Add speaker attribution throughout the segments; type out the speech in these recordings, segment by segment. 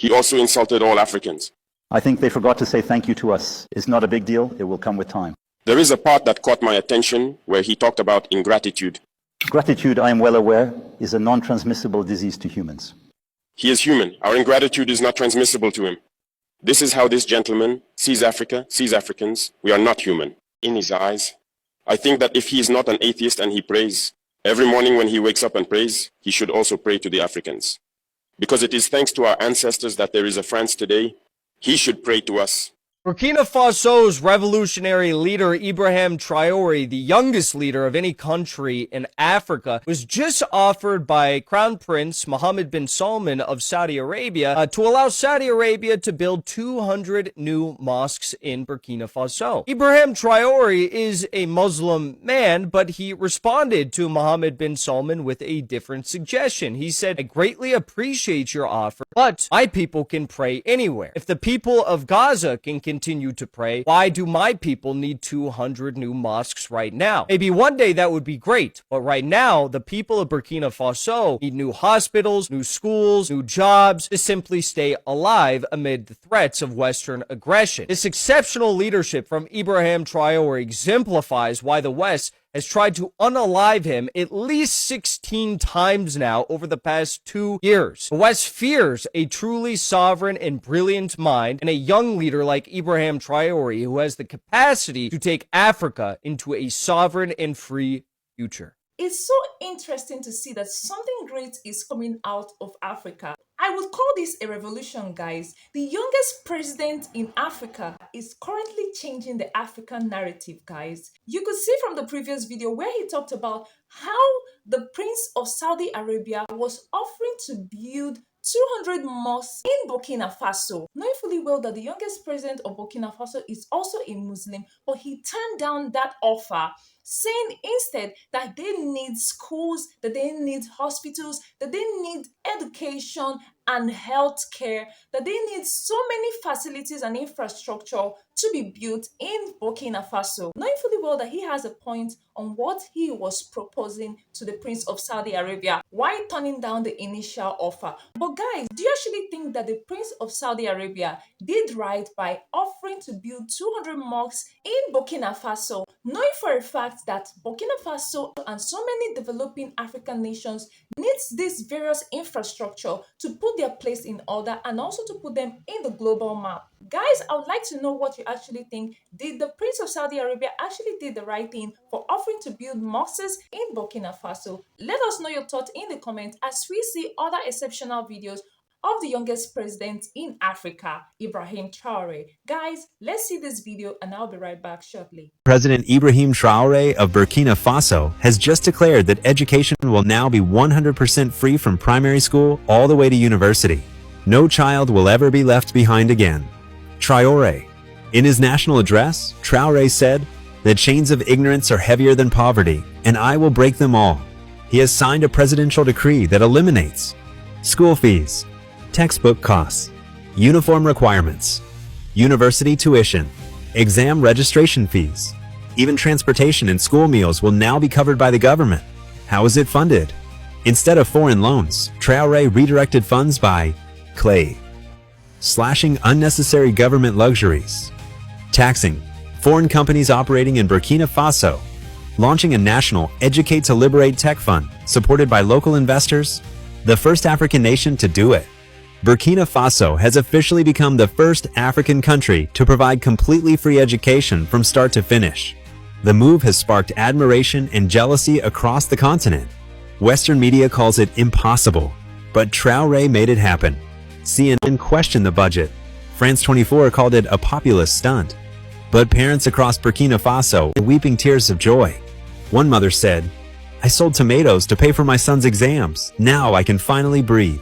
Speaker 1: He also insulted all Africans.
Speaker 2: I think they forgot to say thank you to us. It's not a big deal. It will come with time.
Speaker 1: There is a part that caught my attention where he talked about ingratitude.
Speaker 2: Gratitude, I am well aware, is a non-transmissible disease to humans.
Speaker 1: He is human. Our ingratitude is not transmissible to him. This is how this gentleman sees Africa, sees Africans. We are not human. In his eyes, I think that if he is not an atheist and he prays, every morning when he wakes up and prays, he should also pray to the Africans. Because it is thanks to our ancestors that there is a France today. He should pray to us.
Speaker 3: Burkina Faso's revolutionary leader Ibrahim Traoré, the youngest leader of any country in Africa, was just offered by Crown Prince Mohammed bin Salman of Saudi Arabia to allow Saudi Arabia to build 200 new mosques in Burkina Faso. Ibrahim Traoré is a Muslim man, but he responded to Mohammed bin Salman with a different suggestion. He said, "I greatly appreciate your offer, but my people can pray anywhere. If the people of Gaza can continue to pray, why do my people need 200 new mosques right now? Maybe one day that would be great, but right now, the people of Burkina Faso need new hospitals, new schools, new jobs to simply stay alive amid the threats of Western aggression." This exceptional leadership from Ibrahim Traoré exemplifies why the West has tried to unalive him at least 16 times now over the past 2 years. The West fears a truly sovereign and brilliant mind and a young leader like Ibrahim Traoré who has the capacity to take Africa into a sovereign and free future.
Speaker 4: It's so interesting to see that something great is coming out of Africa. I would call this a revolution, guys. The youngest president in Africa is currently changing the African narrative, guys. You could see from the previous video where he talked about how the Prince of Saudi Arabia was offering to build 200 mosques in Burkina Faso, knowing fully well that the youngest president of Burkina Faso is also a Muslim, but he turned down that offer, saying instead that they need schools, that they need hospitals, that they need education and healthcare, that they need so many facilities and infrastructure to be built in Burkina Faso, knowing fully well that he has a point on what he was proposing to the Prince of Saudi Arabia while turning down the initial offer. But guys, do you actually think that the Prince of Saudi Arabia did right by offering to build 200 mosques in Burkina Faso, knowing for a fact that Burkina Faso and so many developing African nations needs this various infrastructure to put their place in order and also to put them in the global map? Guys, I would like to know what you actually think. Did the Prince of Saudi Arabia actually did the right thing for offering to build mosques in Burkina Faso? Let us know your thoughts in the comments as we see other exceptional videos of the youngest president in Africa, Ibrahim Traoré. Guys, let's see this video and I'll be right back shortly.
Speaker 5: President Ibrahim Traoré of Burkina Faso has just declared that education will now be 100% free from primary school all the way to university. No child will ever be left behind again. Traoré. In his national address, Traoré said, "The chains of ignorance are heavier than poverty, and I will break them all." He has signed a presidential decree that eliminates school fees, textbook costs, uniform requirements, university tuition, exam registration fees. Even transportation and school meals will now be covered by the government. How is it funded? Instead of foreign loans, Traoré redirected funds by clay, slashing unnecessary government luxuries, taxing foreign companies operating in Burkina Faso, launching a national Educate to Liberate tech fund supported by local investors, the first African nation to do it. Burkina Faso has officially become the first African country to provide completely free education from start to finish. The move has sparked admiration and jealousy across the continent. Western media calls it impossible, but Traoré made it happen. CNN questioned the budget. France 24 called it a populist stunt. But parents across Burkina Faso are weeping tears of joy. One mother said, "I sold tomatoes to pay for my son's exams. Now I can finally breathe."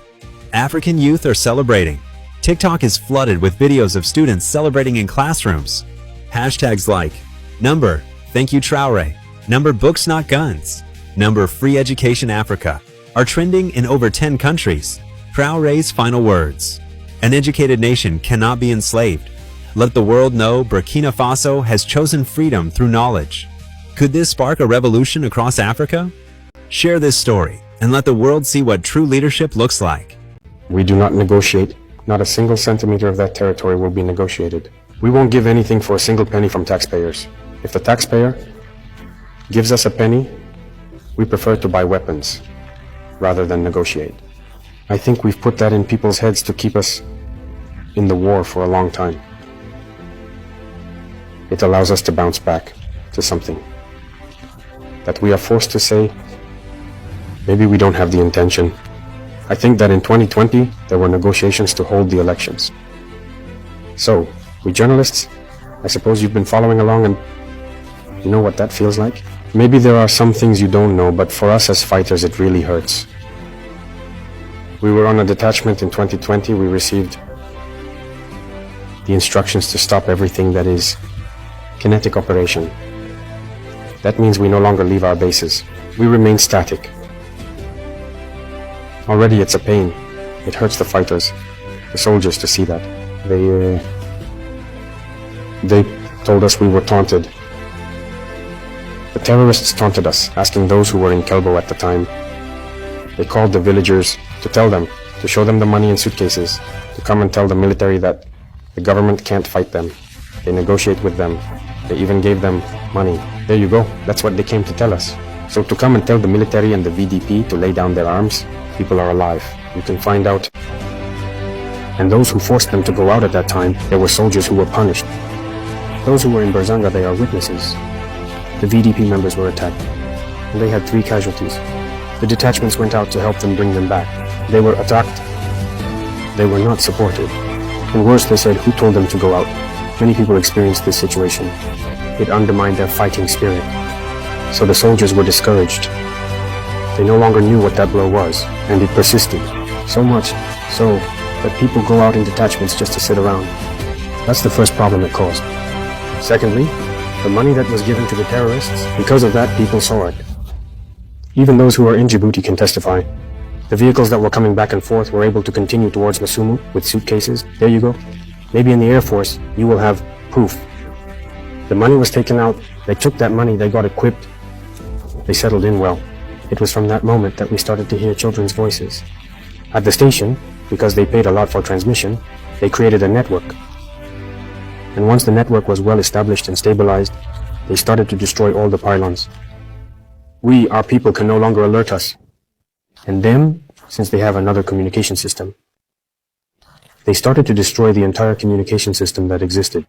Speaker 5: African youth are celebrating. TikTok is flooded with videos of students celebrating in classrooms. Hashtags like number Thank You Traoré, number Books Not Guns, number Free Education Africa are trending in over 10 countries. Traoré's final words: "An educated nation cannot be enslaved. Let the world know Burkina Faso has chosen freedom through knowledge." Could this spark a revolution across Africa? Share this story and let the world see what true leadership looks like.
Speaker 6: We do not negotiate
Speaker 1: Not a single centimeter of that territory will be negotiated. We won't give anything for a single penny from taxpayers. If the taxpayer gives us a penny, we prefer to buy weapons rather than negotiate. I think we've put that in people's heads to keep us in the war for a long time. It allows us to bounce back to something that we are forced to say, maybe we don't have the intention. I think that in 2020, there were negotiations to hold the elections. So, we journalists, I suppose you've been following along and you know what that feels like? Maybe there are some things you don't know, but for us as fighters, it really hurts. We were on a detachment in 2020. We received the instructions to stop everything that is kinetic operation. That means we no longer leave our bases. We remain static. Already it's a pain. It hurts the fighters, the soldiers to see that. They told us we were taunted. The terrorists taunted us, asking those who were in Kelbo at the time. They called the villagers to tell them, to show them the money in suitcases, to come and tell the military that the government can't fight them. They negotiate with them. They even gave them money. There you go. That's what they came to tell us. So to come and tell the military and the VDP to lay down their arms, people are alive. You can find out. And those who forced them to go out at that time, there were soldiers who were punished. Those who were in Berzanga, they are witnesses. The VDP members were attacked, and they had 3 casualties. The detachments went out to help them bring them back. They were attacked. They were not supported. And worse, they said, who told them to go out? Many people experienced this situation. It undermined their fighting spirit. So the soldiers were discouraged. They no longer knew what that blow was, and it persisted. So much so that people go out in detachments just to sit around. That's the first problem it caused. Secondly, the money that was given to the terrorists, because of that, people saw it. Even those who are in Djibouti can testify. The vehicles that were coming back and forth were able to continue towards Masumu with suitcases. There you go. Maybe in the Air Force, you will have proof. The money was taken out. They took that money. They got equipped. They settled in well. It was from that moment that we started to hear children's voices. At the station, because they paid a lot for transmission, they created a network. And once the network was well established and stabilized, they started to destroy all the pylons. We, our people, can no longer alert us. And them, since they have another communication system, they started to destroy the entire communication system that existed.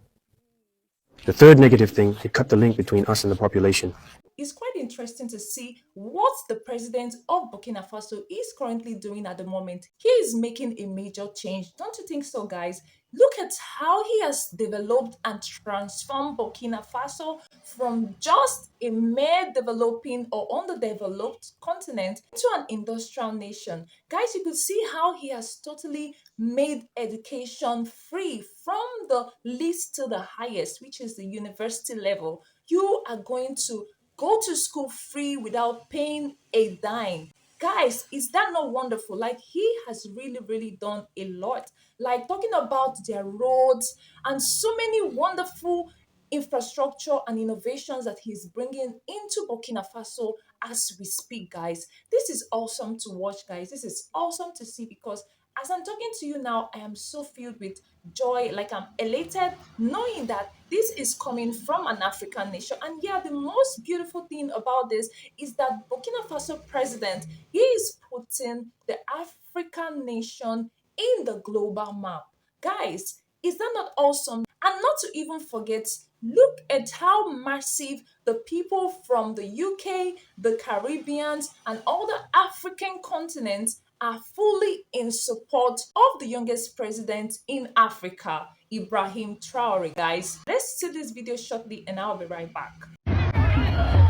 Speaker 1: The third negative thing, it cut the link between us and the population.
Speaker 4: It's quite interesting to see what the president of Burkina Faso is currently doing at the moment. He is making a major change. Don't you think so, guys? Look at how he has developed and transformed Burkina Faso from just a mere developing or underdeveloped continent to an industrial nation. Guys, you could see how he has totally made education free from the least to the highest, which is the university level. You are going to go to school free without paying a dime. Guys, is that not wonderful? Like, he has really done a lot. Like, talking about their roads and so many wonderful infrastructure and innovations that he's bringing into Burkina Faso as we speak, guys. This is awesome to watch, guys. This is awesome to see, because as I'm talking to you now, I am so filled with joy. Like, I'm elated knowing that this is coming from an African nation. And yeah, the most beautiful thing about this is that Burkina Faso president, he is putting the African nation in the global map. Guys, is that not awesome? And not to even forget, look at how massive the people from the UK, the Caribbeans, and all the African continents are fully in support of the youngest president in Africa, Ibrahim Traore, guys. Let's see this video shortly and I'll be right back.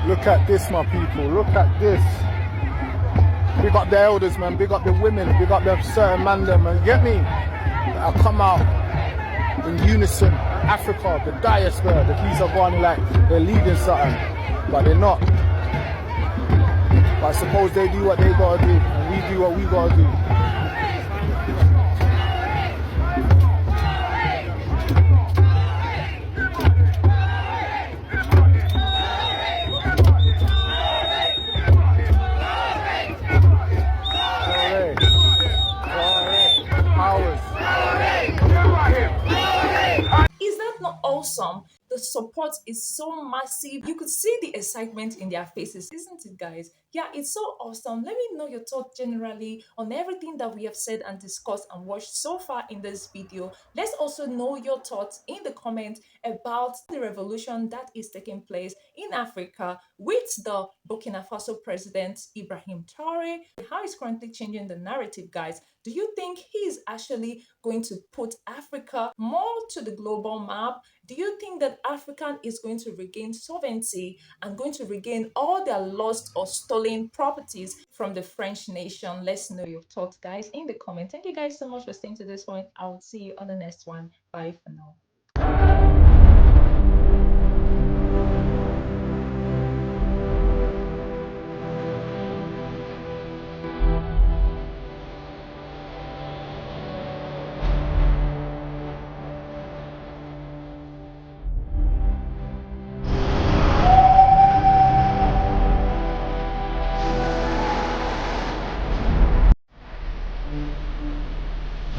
Speaker 6: Look at this, my people. Look at this. Big up the elders, man. Big up the women. Big up the certain man, man. Get me? I'll come out in unison. Africa, the diaspora, the keys are going like they're leading something, but they're not. But I suppose they do what they gotta do, and we do what we gotta do. Powers.
Speaker 4: awesome. The support is so massive. You could see the excitement in their faces, isn't it, guys? Yeah, it's so awesome. Let me know your thoughts generally on everything that we have said and discussed and watched so far in this video. Let's also know your thoughts in the comments about the revolution that is taking place in Africa with the Burkina Faso president Ibrahim Traore, how he's currently changing the narrative, guys. Do you think he's actually going to put Africa more to the global map? Do you think that Africa is going to regain sovereignty and going to regain all their lost or stolen properties from the French nation? Let's know your thoughts, guys, in the comments. Thank you guys so much for staying to this point. I'll see you on the next one. Bye for now.